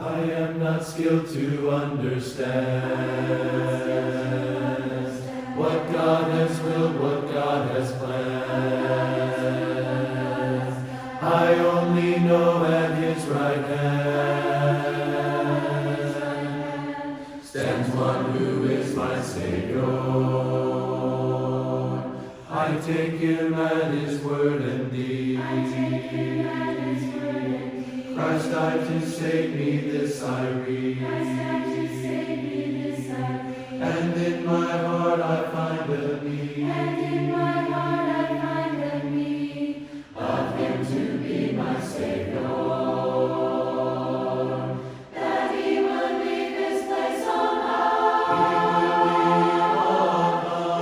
I am not skilled to understand what God has willed, what God has planned. I only know at his right hand stands one who is my Savior. I take him at his word indeed. Christ died to save me, this I read. And in my heart I find a need. Of him to be my Savior. That he will leave his place on high.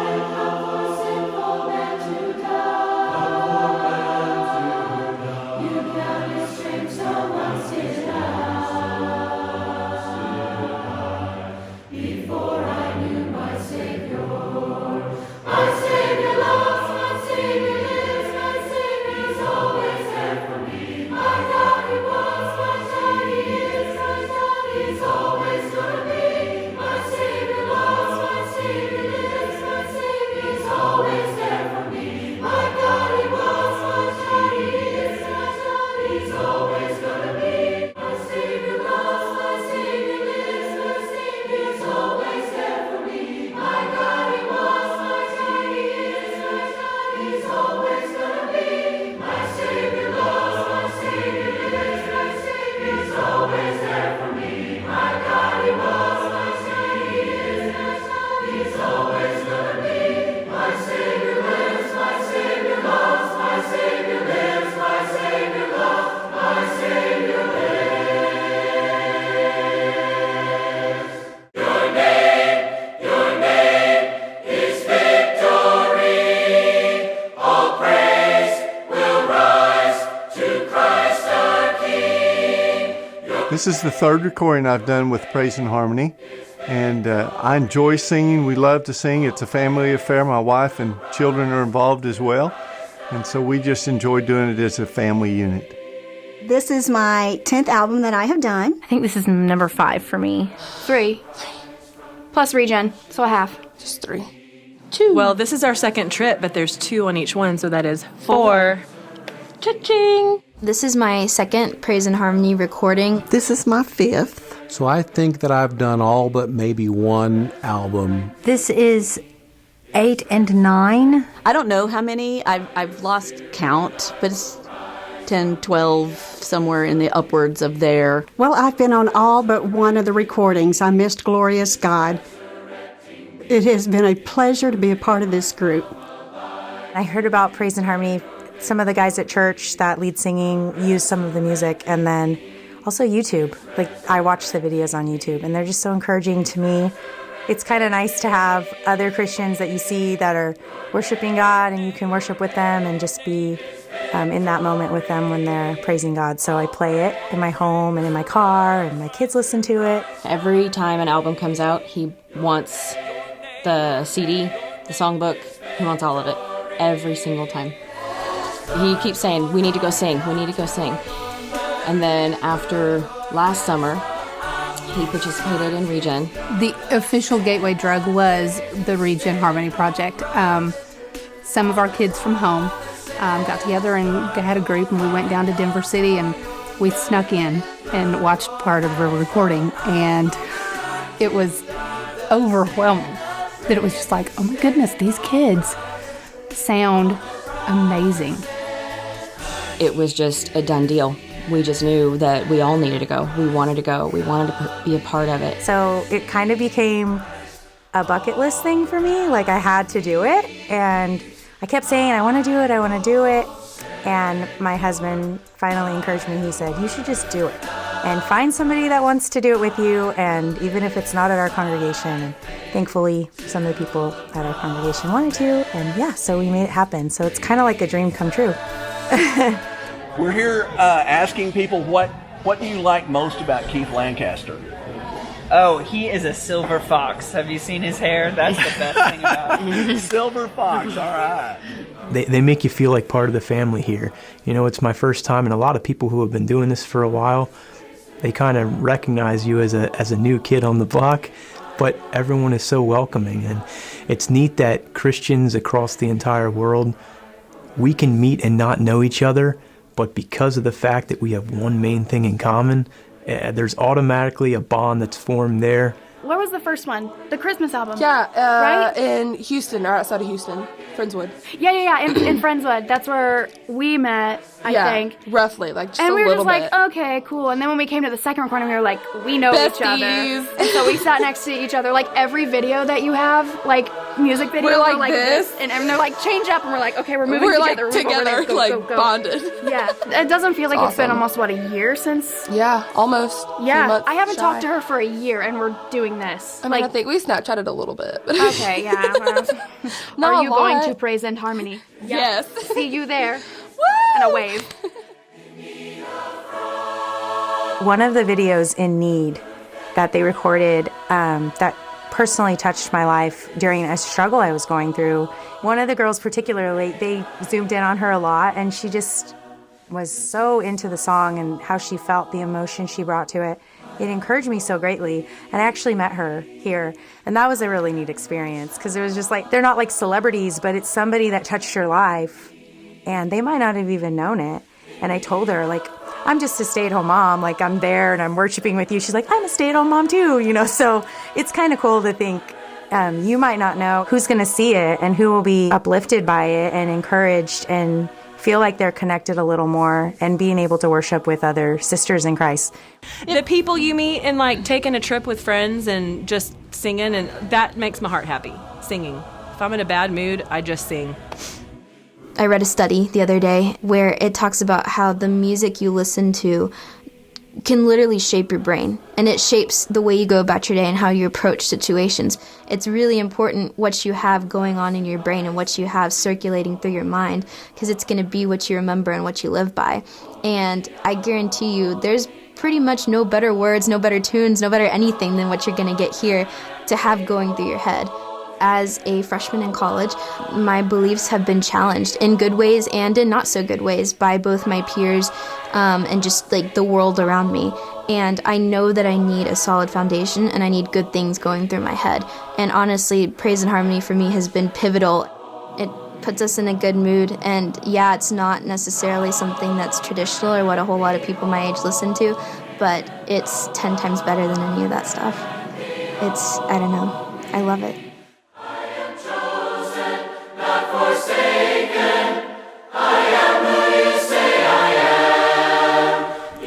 And come for sinful men to die. You count his strength so once did I. Before I knew my Savior. My Savior loves, my Savior lives, my Savior is always there for me. My God he was, my God he is, my God he's always gonna be. My Savior loves, my Savior lives, my Savior is always there for me. My God he was, my God he is, my God he's always gonna be. My Savior loves, my Savior lives, my Savior is always there for me. My God he was, my God he is, my God he's always gonna be. My Savior loves, my Savior lives, my Savior is always there for me. My God he was, my God he is, my God he's always gonna be. My Savior lives, my Savior loves, my Savior lives, my Savior loves, my Savior lives. Your name is victory. All praise will rise to Christ our King. This is the third recording I've done with Praise and Harmony, and I enjoy singing. We love to sing. It's a family affair. My wife and children are involved as well, and so we just enjoy doing it as a family unit. This is my 10th album that I have done. I think this is number 5 for me. 3. Plus regen, so a half. Just 3. 2. Well, this is our second trip, but there's 2 on each one, so that is 4. Cha-ching! This is my second Praise and Harmony recording. This is my 5th. So I think that I've done all but maybe one album. This is 8 and 9. I don't know how many. I've lost count, but it's 10, 12, somewhere in the upwards of there. Well, I've been on all but one of the recordings. I missed Glorious God. It has been a pleasure to be a part of this group. I heard about Praise and Harmony. Some of the guys at church that lead singing use some of the music, and then also YouTube. Like, I watch the videos on YouTube, and they're just so encouraging to me. It's kind of nice to have other Christians that you see that are worshiping God, and you can worship with them and just be in that moment with them when they're praising God. So I play it in my home and in my car, and my kids listen to it. Every time an album comes out, he wants the CD, the songbook. He wants all of it. Every single time. He keeps saying, we need to go sing, we need to go sing. And then after last summer, he participated in Regen. The official gateway drug was the Regen Harmony Project. Some of our kids from home got together and had a group, and we went down to Denver City, and we snuck in and watched part of the recording, and it was overwhelming. That it was just like, oh my goodness, these kids sound amazing. It was just a done deal. We just knew that we all needed to go. We wanted to go. We wanted to be a part of it. So it kind of became a bucket list thing for me. Like, I had to do it, and I kept saying, I want to do it, I want to do it. And my husband finally encouraged me. He said, you should just do it and find somebody that wants to do it with you, and even if it's not at our congregation. And thankfully, some of the people at our congregation wanted to, and yeah, so we made it happen. So it's kind of like a dream come true. We're here asking people what do you like most about Keith Lancaster? Oh, he is a silver fox. Have you seen his hair? That's the best thing about him. Silver fox, all right. They make you feel like part of the family here. You know, it's my first time, and a lot of people who have been doing this for a while, They kind of recognize you as a new kid on the block, but everyone is so welcoming. And it's neat that Christians across the entire world, we can meet and not know each other, but because of the fact that we have one main thing in common, there's automatically a bond that's formed there. Where was the first one? The Christmas album. Yeah, right? In Houston, or outside of Houston, Friendswood. Yeah. In Friendswood. That's where we met, I think. Roughly, like just and a we were little just bit. like, okay, cool. And then when we came to the second recording, we were like, we know each other. And so we sat next to each other. Like every video that you have, like music video, we're like this. And they're like, change up. And we're like, okay, we're moving together. We're together, go. bonded. Yeah. It doesn't feel like it's been almost, what, a year since? Yeah, almost. Yeah. I haven't talked to her for a year, and we're doing this. I mean, I think we Snapchatted a little bit. Okay, yeah. Not Are you a lot. going to Praise and Harmony? Yes. See you there. Woo! And a wave. One of the videos, In Need, that they recorded that personally touched my life during a struggle I was going through. One of the girls particularly, they zoomed in on her a lot, and she just was so into the song and how she felt, the emotion she brought to it. It encouraged me so greatly. And I actually met her here. And that was a really neat experience because it was just like, they're not like celebrities, but it's somebody that touched your life. And they might not have even known it. And I told her, like, I'm just a stay-at-home mom. Like, I'm there and I'm worshiping with you. She's like, I'm a stay-at-home mom too, you know. So it's kind of cool to think you might not know who's going to see it and who will be uplifted by it and encouraged and feel like they're connected a little more and being able to worship with other sisters in Christ. The people you meet and like taking a trip with friends and just singing, and that makes my heart happy, singing. If I'm in a bad mood, I just sing. I read a study the other day where it talks about how the music you listen to can literally shape your brain, and it shapes the way you go about your day and how you approach situations. It's really important what you have going on in your brain and what you have circulating through your mind, because it's going to be what you remember and what you live by. And I guarantee you there's pretty much no better words, no better tunes, no better anything than what you're going to get here to have going through your head. As a freshman in college, my beliefs have been challenged in good ways and in not so good ways by both my peers and just like the world around me. And I know that I need a solid foundation and I need good things going through my head. And honestly, Praise and Harmony for me has been pivotal. It puts us in a good mood, and yeah, it's not necessarily something that's traditional or what a whole lot of people my age listen to, but it's 10 times better than any of that stuff. I don't know, I love it.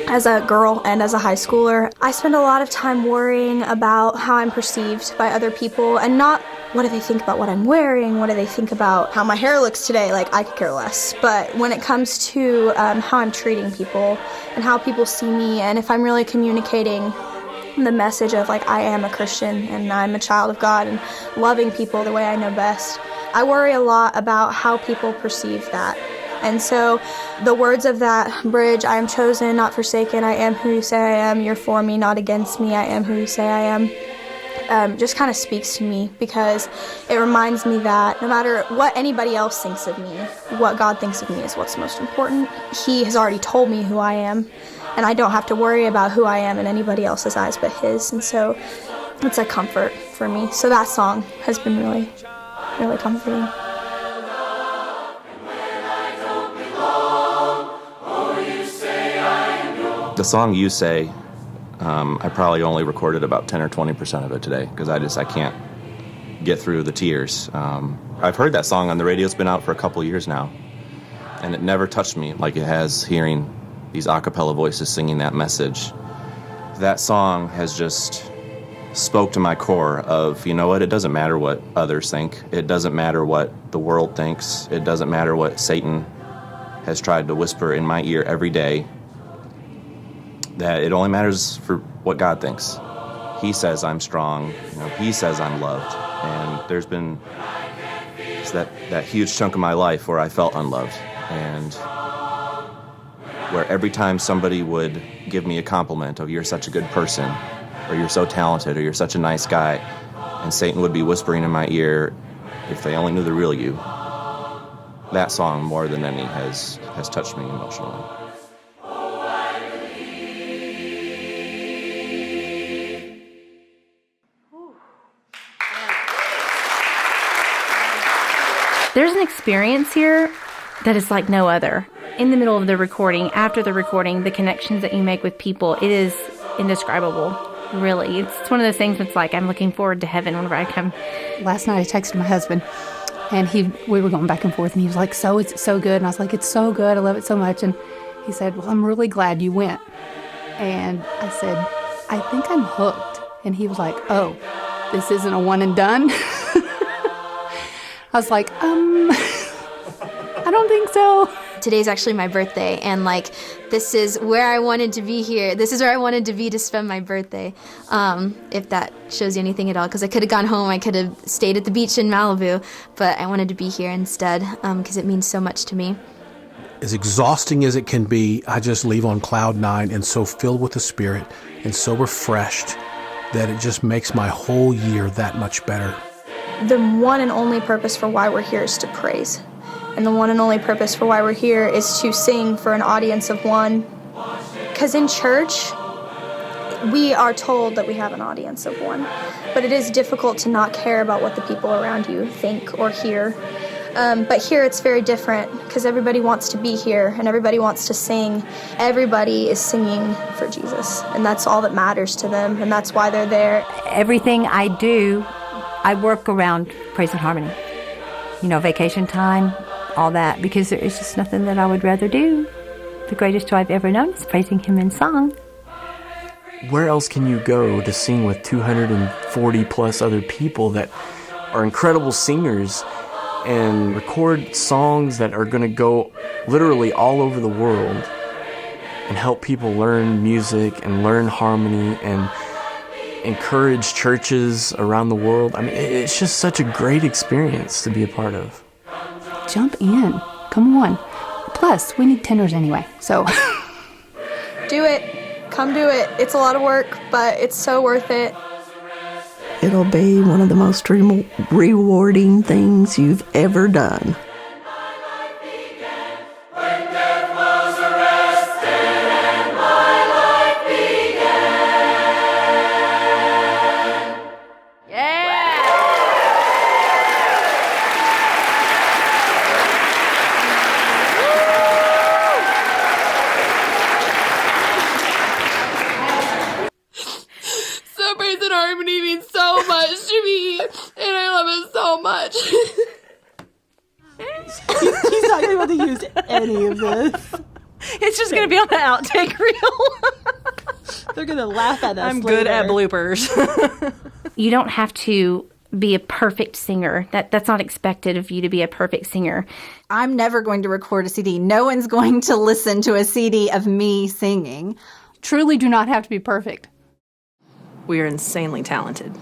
As a girl and as a high schooler, I spend a lot of time worrying about how I'm perceived by other people, and not what do they think about what I'm wearing, what do they think about how my hair looks today, like I could care less. But when it comes to how I'm treating people and how people see me, and if I'm really communicating the message of like I am a Christian and I'm a child of God and loving people the way I know best, I worry a lot about how people perceive that. And so the words of that bridge, I am chosen, not forsaken, I am who you say I am, you're for me, not against me, I am who you say I am, just kind of speaks to me, because it reminds me that no matter what anybody else thinks of me, what God thinks of me is what's most important. He has already told me who I am, and I don't have to worry about who I am in anybody else's eyes but His. And so it's a comfort for me. So that song has been really, really comforting. The song You Say, I probably only recorded about 10 or 20% of it today because I can't get through the tears. I've heard that song on the radio. It's been out for a couple years now, and it never touched me like it has hearing these a cappella voices singing that message. That song has just spoke to my core of, you know what, it doesn't matter what others think. It doesn't matter what the world thinks. It doesn't matter what Satan has tried to whisper in my ear every day. That it only matters for what God thinks. He says I'm strong, He says I'm loved. And there's been that huge chunk of my life where I felt unloved, and where every time somebody would give me a compliment of you're such a good person, or you're so talented, or you're such a nice guy, and Satan would be whispering in my ear, if they only knew the real you. That song, more than any, has touched me emotionally. There's an experience here that is like no other. In the middle of the recording, after the recording, the connections that you make with people, it is indescribable, really. It's one of those things that's like, I'm looking forward to heaven whenever I come. Last night I texted my husband, and we were going back and forth, and he was like, so it's so good. And I was like, it's so good. I love it so much. And he said, well, I'm really glad you went. And I said, I think I'm hooked. And he was like, oh, this isn't a one and done? I was like, I don't think so. Today's actually my birthday, and like, this is where I wanted to be here. This is where I wanted to be to spend my birthday, if that shows you anything at all, because I could have gone home, I could have stayed at the beach in Malibu, but I wanted to be here instead, because it means so much to me. As exhausting as it can be, I just leave on cloud 9 and so filled with the Spirit and so refreshed that it just makes my whole year that much better. The one and only purpose for why we're here is to praise. And the one and only purpose for why we're here is to sing for an audience of one. Because in church, we are told that we have an audience of one. But it is difficult to not care about what the people around you think or hear. But here it's very different, because everybody wants to be here and everybody wants to sing. Everybody is singing for Jesus, and that's all that matters to them, and that's why they're there. Everything I do, I work around praise and harmony. You know, vacation time, all that, because there is just nothing that I would rather do. The greatest joy I've ever known is praising Him in song. Where else can you go to sing with 240 plus other people that are incredible singers and record songs that are going to go literally all over the world and help people learn music and learn harmony and encourage churches around the world? I mean, it's just such a great experience to be a part of. Jump in. Come on. Plus, we need tenors anyway, so. Do it. Come do it. It's a lot of work, but it's so worth it. It'll be one of the most rewarding things you've ever done. Praise and harmony means so much to me, and I love it so much. He's not going to be able to use any of this. It's just going to be on the outtake reel. They're going to laugh at us I'm later. good at bloopers. You don't have to be a perfect singer. That's not expected of you to be a perfect singer. I'm never going to record a CD. No one's going to listen to a CD of me singing. Truly do not have to be perfect. We are insanely talented.